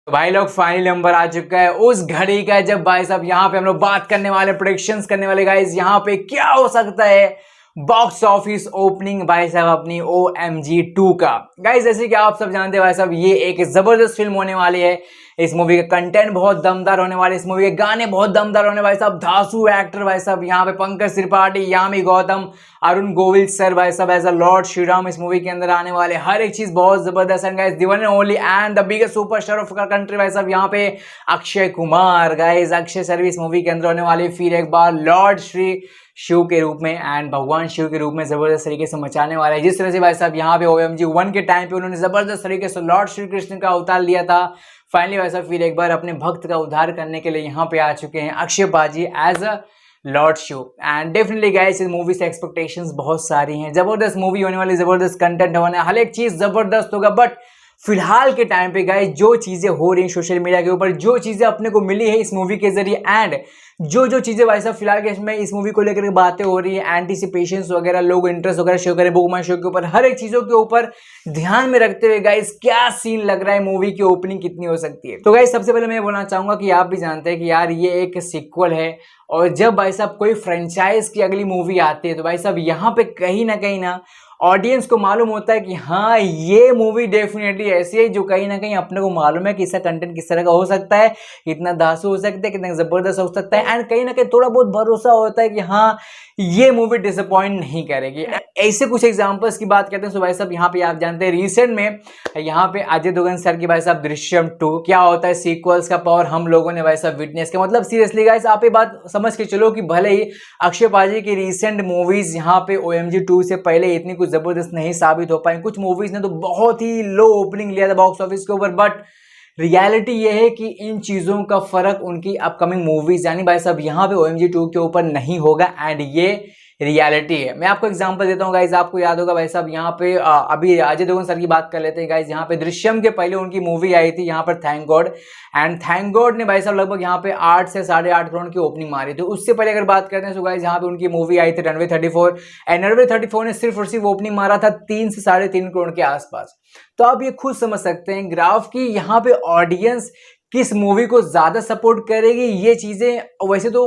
तो भाई लोग फाइनल नंबर आ चुका है उस घड़ी का, जब भाई साहब यहाँ पे हम लोग बात करने वाले, प्रेडिक्शंस करने वाले गाइस यहाँ पे क्या हो सकता है बॉक्स ऑफिस ओपनिंग भाई साहब अपनी OMG 2 का। गाइस जैसे कि आप सब जानते हैं भाई साहब ये एक जबरदस्त फिल्म होने वाली है। इस मूवी का कंटेंट बहुत दमदार होने वाले, इस मूवी के गाने बहुत दमदार होने भाई साहब। धांसू एक्टर भाई साहब यहाँ पे पंकज त्रिपाठी, यामी गौतम, अरुण गोविल सर भाई साहब as a lord Shri Ram इस मूवी के अंदर आने वाले। हर एक चीज बहुत जबरदस्त है guys. The one and only and the biggest superstar of country भाई साहब यहाँ पे अक्षय कुमार। गाइस अक्षय सर भी इस मूवी के अंदर होने वाले फिर एक बार लॉर्ड श्री शिव के रूप में एंड भगवान शिव के रूप में जबरदस्त तरीके से मचाने वाला है। जिस तरह से भाई साहब यहाँ पे OMG 1 के टाइम पे उन्होंने जबरदस्त तरीके से लॉर्ड श्री कृष्ण का अवतार लिया था, फाइनली भाई साहब फिर एक बार अपने भक्त का उद्धार करने के लिए यहाँ पे आ चुके हैं अक्षय बाजी as a lord Shiv. And definitely guys इस मूवी से एक्सपेक्टेशंस बहुत सारी हैं। जबरदस्त मूवी होने वाली, जबरदस्त कंटेंट होने, हर एक चीज जबरदस्त होगा। बट फिलहाल के टाइम पे गाइस जो चीजें हो रही हैं सोशल मीडिया के ऊपर, जो चीजें अपने को मिली है इस मूवी के जरिए एंड जो चीजें भाई साहब फिलहाल के इसमें इस मूवी को लेकर बातें हो रही है, एंटिसिपेशंस वगैरह, लोग इंटरेस्ट वगैरह शो करें बुक माई शो के ऊपर, हर एक चीजों के ऊपर ध्यान में रखते हुए गाइस क्या सीन लग रहा है, मूवी की ओपनिंग कितनी हो सकती है। तो गाइस सबसे पहले मैं बोलना चाहूंगा कि आप भी जानते हैं कि यार ये एक सीक्वल है, और जब भाई साहब कोई फ्रेंचाइज की अगली मूवी आती है तो भाई साहब यहाँ पे कहीं ना ऑडियंस को मालूम होता है कि हाँ ये मूवी डेफिनेटली ऐसी है जो कहीं ना कहीं अपने को मालूम है कि इसका कंटेंट किस तरह का हो सकता है, कितना धांसू हो सकता है, कितना जबरदस्त हो सकता है, एंड कहीं ना कहीं थोड़ा बहुत भरोसा होता है कि हाँ ये मूवी डिसअपॉइंट नहीं करेगी। ऐसे कुछ एग्जांपल्स की बात करते हैं तो भाई साहब यहाँ पे आप जानते हैं रिसेंट में यहाँ पे अजय देवगन सर की भाई साहब दृश्यम 2 क्या होता है, सीक्वल्स का पावर हम लोगों ने भाई साहब विटनेस किया। मतलब सीरियसली गाइस आप ये बात समझ के चलो कि भले ही अक्षय पाजी की रिसेंट मूवीज यहाँ पे OMG 2 से पहले इतनी कुछ जबरदस्त नहीं साबित हो पाई, कुछ मूवीज ने तो बहुत ही लो ओपनिंग लिया था बॉक्स ऑफिस के ऊपर, बट रियलिटी ये है कि इन चीजों का फर्क उनकी अपकमिंग मूवीज यानी भाई साहब यहाँ पे OMG 2 के ऊपर नहीं होगा, एंड ये रियलिटी है। मैं आपको एग्जांपल देता हूँ गाइज, आपको याद होगा भाई साहब यहाँ पे अभी अजय देवगन सर की बात कर लेते हैं गाइज। यहाँ पे दृश्यम के पहले उनकी मूवी आई थी यहाँ पर thank God, and thank God ने भाई साहब लगभग यहाँ पे 8 से 8.5 करोड़ की ओपनिंग मारी थी। उससे पहले अगर बात करते हैं तो गाइज यहाँ पे उनकी मूवी आई थी रनवे 34, एंड रनवे 34 ने सिर्फ और सिर्फ ओपनिंग मारा था 3 से 3.5 करोड़ के आसपास। तो आप ये खुद समझ सकते हैं ग्राफ की यहाँ पे ऑडियंस किस मूवी को ज्यादा सपोर्ट करेगी। ये चीजें वैसे तो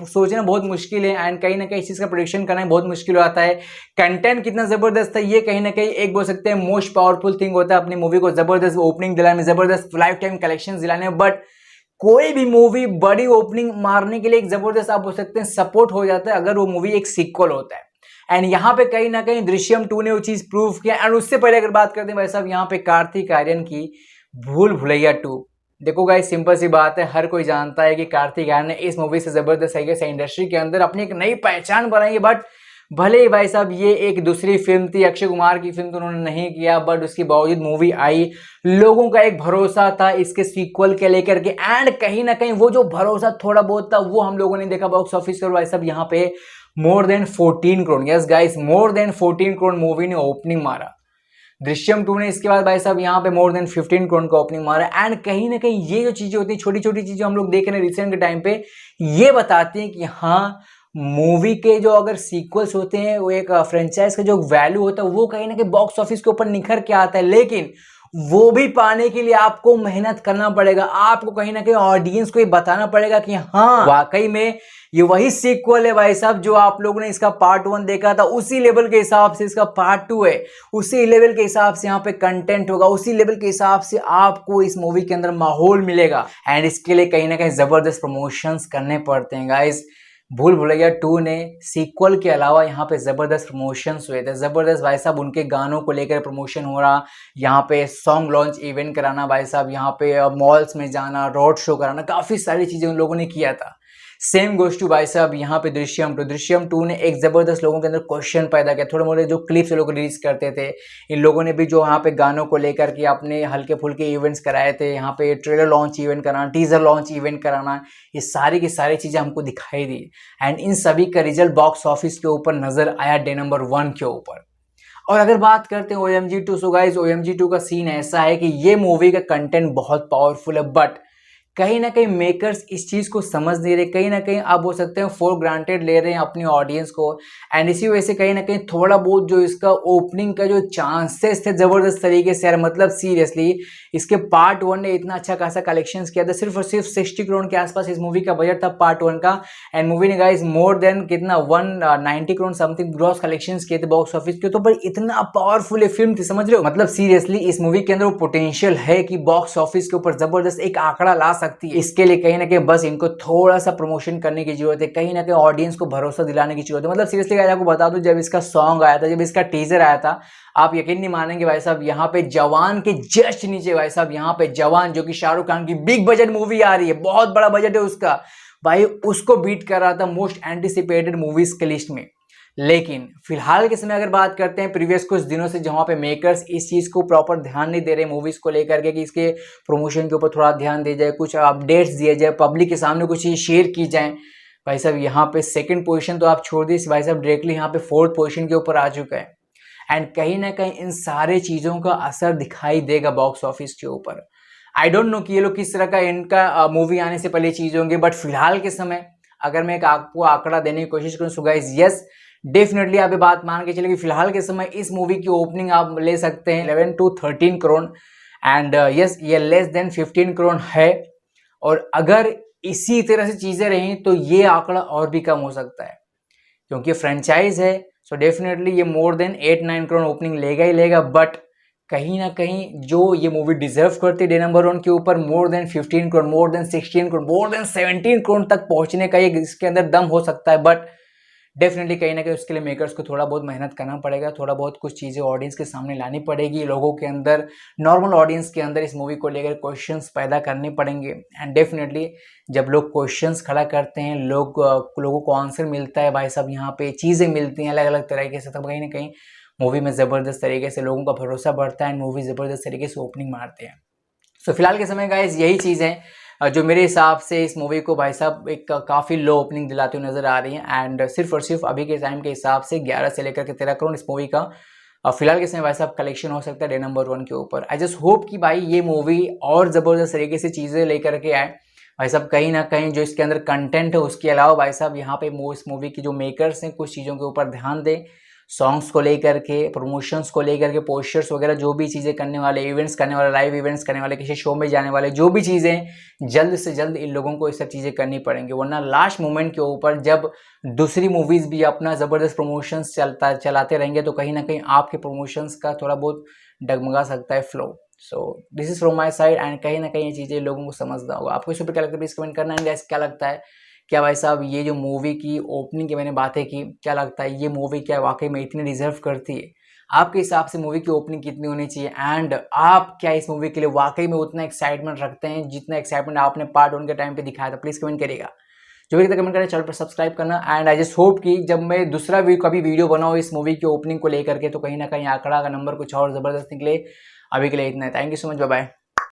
सोचना बहुत मुश्किल है, एंड कहीं ना कहीं इस चीज का प्रेडिक्शन करना बहुत मुश्किल होता है। कंटेंट कितना जबरदस्त है ये कहीं ना कहीं एक बोल सकते हैं मोस्ट पावरफुल थिंग होता है अपनी मूवी को जबरदस्त ओपनिंग दिलाने में, जबरदस्त लाइफ टाइम कलेक्शन दिलाने में। बट कोई भी मूवी बड़ी ओपनिंग मारने के लिए एक जबरदस्त आप बोल सकते हैं सपोर्ट हो जाता है अगर वो मूवी एक सीक्वल होता है, एंड यहाँ पे कहीं ना कहीं दृश्यम 2 ने वो चीज प्रूव किया। एंड उससे पहले अगर बात करते हैं भाई साहब यहाँ पे कार्तिक आर्यन की भूल भुलैया 2, देखो गाइस सिंपल सी बात है, हर कोई जानता है कि कार्तिक आर्यन ने इस मूवी से जबरदस्त तरीके से इंडस्ट्री के अंदर अपनी एक नई पहचान बनाई है। बट भले ही भाई साहब ये एक दूसरी फिल्म थी, अक्षय कुमार की फिल्म तो उन्होंने नहीं किया, बट उसके बावजूद मूवी आई, लोगों का एक भरोसा था इसके सीक्वल के लेकर के, एंड कहीं ना कहीं वो जो भरोसा थोड़ा बहुत था वो हम लोगों ने देखा बॉक्स ऑफिस पर भाई साहब यहाँ पे more than 14 crore, yes guys more than 14 crore movie ने ओपनिंग मारा। दृश्यम 2 ने इसके बाद भाई साहब यहाँ पे मोर देन 15 करोड़ का ओपनिंग मारा, एंड कहीं ना कहीं ये जो चीजें होती हैं छोटी छोटी चीजें हम लोग देख रहे हैं रिसेंट के टाइम पे, ये बताती हैं कि हाँ मूवी के जो अगर सीक्वल्स होते हैं वो एक फ्रेंचाइज का जो वैल्यू होता है वो कहीं ना कहीं बॉक्स ऑफिस के ऊपर निखर के आता है, लेकिन वो भी पाने के लिए आपको मेहनत करना पड़ेगा। आपको कहीं ना कहीं ऑडियंस को ये बताना पड़ेगा कि हाँ वाकई में ये वही सीक्वल है भाई साहब जो आप लोगों ने इसका पार्ट 1 देखा था, उसी लेवल के हिसाब से इसका पार्ट 2 है, उसी लेवल के हिसाब से यहाँ पे कंटेंट होगा, उसी लेवल के हिसाब से आपको इस मूवी के अंदर माहौल मिलेगा, एंड इसके लिए कहीं ना कहीं जबरदस्त प्रमोशंस करने पड़ते हैं गाइस। भूल भुलैया 2 ने सीक्वल के अलावा यहाँ पे जबरदस्त प्रमोशंस हुए थे, जबरदस्त भाई साहब उनके गानों को लेकर प्रमोशन हो रहा, यहाँ पे सॉन्ग लॉन्च इवेंट कराना भाई साहब, यहाँ पे मॉल्स में जाना, रोड शो कराना, काफी सारी चीजें उन लोगों ने किया था। सेम गोष्ट टू भाई साहब यहाँ पे दृश्यम 2 ने एक जबरदस्त लोगों के अंदर क्वेश्चन पैदा किया। थोड़े मोटे जो क्लिप्स लोग रिलीज करते थे, इन लोगों ने भी जो यहाँ पे गानों को लेकर के अपने हल्के फुल्के इवेंट्स कराए थे, यहाँ पे ट्रेलर लॉन्च इवेंट कराना, टीजर लॉन्च इवेंट कराना, ये सारी की सारी चीजें हमको दिखाई दी, एंड इन सभी का रिजल्ट बॉक्स ऑफिस के ऊपर नजर आया डे नंबर 1 के ऊपर। और अगर बात करते हैं OMG 2, सो गाइस OMG 2 का सीन ऐसा है कि ये मूवी का कंटेंट बहुत पावरफुल है, बट कहीं ना कहीं मेकर्स इस चीज़ को समझ नहीं रहे, कहीं ना कहीं आप बोल सकते हैं फॉर ग्रांटेड ले रहे हैं अपनी ऑडियंस को। एंड इसी वजह से कहीं ना कहीं थोड़ा बहुत जो इसका ओपनिंग का जो चांसेस थे ज़बरदस्त तरीके से यार, मतलब सीरियसली इसके पार्ट 1 ने इतना अच्छा खासा कलेक्शंस किया था। सिर्फ और सिर्फ 60 करोड़ के आसपास इस मूवी का बजट था पार्ट 1 का। एंड मूवी ने गाइस मोर देन कितना 190 करोड़ समथिंग ग्रॉस कलेक्शंस किए थे बॉक्स ऑफिस के। तो पर इतना पावरफुल ये फिल्म थी, समझ रहे हो, मतलब सीरियसली इस मूवी के अंदर वो पोटेंशियल है कि बॉक्स ऑफिस के ऊपर जबरदस्त एक आंकड़ा ला सकती है। इसके लिए कहीं ना कहीं बस इनको थोड़ा सा प्रमोशन करने की जरूरत है, कहीं ना कहीं ऑडियंस को भरोसा दिलाने की जरूरत है। मतलब सीरियसली गाइस आपको बता दूं, जब इसका सॉन्ग आया था, जब इसका टीजर आया था, आप यकीन नहीं मानेंगे भाई साहब, यहाँ पे जवान के जस्ट नीचे भाई साहब, यहाँ पे जवान जो कि शाहरुख खान की बिग बजट मूवी आ रही है, बहुत बड़ा बजट है उसका भाई, उसको बीट कर रहा था मोस्ट एंटिसिपेटेड मूवीज के लिस्ट में। लेकिन फिलहाल के समय अगर बात करते हैं प्रीवियस कुछ दिनों से, जहां पे मेकर्स इस चीज को प्रॉपर ध्यान नहीं दे रहे मूवीज को लेकर के कि इसके प्रमोशन के ऊपर थोड़ा ध्यान दिया जाए, कुछ अपडेट्स दिए जाए, पब्लिक के सामने कुछ चीज शेयर की जाए। भाई साहब यहाँ पे सेकंड पोजीशन तो आप छोड़ दी भाई साहब, डायरेक्टली यहाँ पे फोर्थ पोजीशन के ऊपर आ चुका है। एंड कहीं ना कहीं इन सारे चीजों का असर दिखाई देगा बॉक्स ऑफिस के ऊपर। आई डोंट नो कि ये लोग किस तरह का इनका मूवी आने से पहले चीज होंगे, बट फिलहाल के समय अगर मैं एक आपको आंकड़ा देने की कोशिश करूं, सो गाइस यस डेफिनेटली आप ये बात मान के चलिए कि फिलहाल के समय इस मूवी की ओपनिंग आप ले सकते हैं 11 to 13 करोड़। एंड यस ये लेस देन 15 करोड़ है, और अगर इसी तरह से चीजें रही तो ये आंकड़ा और भी कम हो सकता है, क्योंकि फ्रेंचाइज है। सो डेफिनेटली ये मोर देन 8-9 करोड़ ओपनिंग लेगा ही लेगा, बट कहीं ना कहीं जो ये मूवी डिजर्व करती है डे नंबर 1 के ऊपर more than 15 crore, more than 16 crore, more than 17 crore तक पहुंचने का ये इसके अंदर दम हो सकता है। बट डेफिनेटली कहीं ना कहीं उसके लिए मेकर्स को थोड़ा बहुत मेहनत करना पड़ेगा, थोड़ा बहुत कुछ चीज़ें ऑडियंस के सामने लानी पड़ेगी, लोगों के अंदर, नॉर्मल ऑडियंस के अंदर इस मूवी को लेकर क्वेश्चंस पैदा करने पड़ेंगे। एंड डेफिनेटली जब लोग क्वेश्चंस खड़ा करते हैं, लोगों को आंसर मिलता है भाई साहब, यहाँ पे चीज़ें मिलती हैं अलग अलग तरीके से, तब कहीं ना कहीं मूवी में ज़बरदस्त तरीके से लोगों का भरोसा बढ़ता है एंड मूवी ज़बरदस्त तरीके से ओपनिंग मारते हैं। सो फिलहाल के समय गाइस यही चीज़ है जो मेरे हिसाब से इस मूवी को भाई साहब एक काफ़ी लो ओपनिंग दिलाती हुई नजर आ रही है। एंड सिर्फ और सिर्फ अभी के टाइम के हिसाब से 11 से लेकर के 13 करोड़ इस मूवी का फिलहाल के समय भाई साहब कलेक्शन हो सकता है डे नंबर 1 के ऊपर। आई जस्ट होप कि भाई ये मूवी और ज़बरदस्त तरीके से चीज़ें लेकर के आए भाई साहब, कहीं ना कहीं जो इसके अंदर कंटेंट है उसके अलावा भाई साहब यहाँ पे इस मूवी की जो मेकर्स हैं कुछ चीज़ों के ऊपर ध्यान दें, सॉन्ग्स को लेकर के, प्रमोशंस को लेकर के, पोस्टर्स वगैरह जो भी चीज़ें करने वाले, इवेंट्स करने वाले, लाइव इवेंट्स करने वाले, किसी शो में जाने वाले, जो भी चीज़ें जल्द से जल्द इन लोगों को ये सब चीज़ें करनी पड़ेंगी, वरना लास्ट मोमेंट के ऊपर जब दूसरी मूवीज़ भी अपना ज़बरदस्त प्रमोशंस चलाते रहेंगे तो कहीं ना कहीं आपके प्रमोशंस का थोड़ा बहुत डगमगा सकता है flow. So this is from my side and कहीं ना कहीं ये चीज़ें लोगों को समझना होगा। आपको इस पर क्या लगता है प्लीज़ कमेंट करना। एंड क्या लगता है, क्या भाई साहब ये जो मूवी की ओपनिंग की मैंने बातें की, क्या लगता है ये मूवी क्या वाकई में इतनी डिजर्व करती है? आपके हिसाब से मूवी की ओपनिंग कितनी होनी चाहिए? एंड आप क्या इस मूवी के लिए वाकई में उतना एक्साइटमेंट रखते हैं जितना एक्साइटमेंट आपने पार्ट 1 के टाइम पे दिखाया था? प्लीज़ कमेंट करिएगा। जो भी कमेंट करें, चैनल पर सब्सक्राइब करना। एंड आई जस्ट होप कि जब मैं दूसरा कभी वीडियो बनाऊँ इस मूवी की ओपनिंग को लेकर के तो कहीं ना कहीं आंकड़ा का नंबर कुछ और ज़बरदस्त निकले। अभी के लिए इतना है। Thank you so much, bye bye.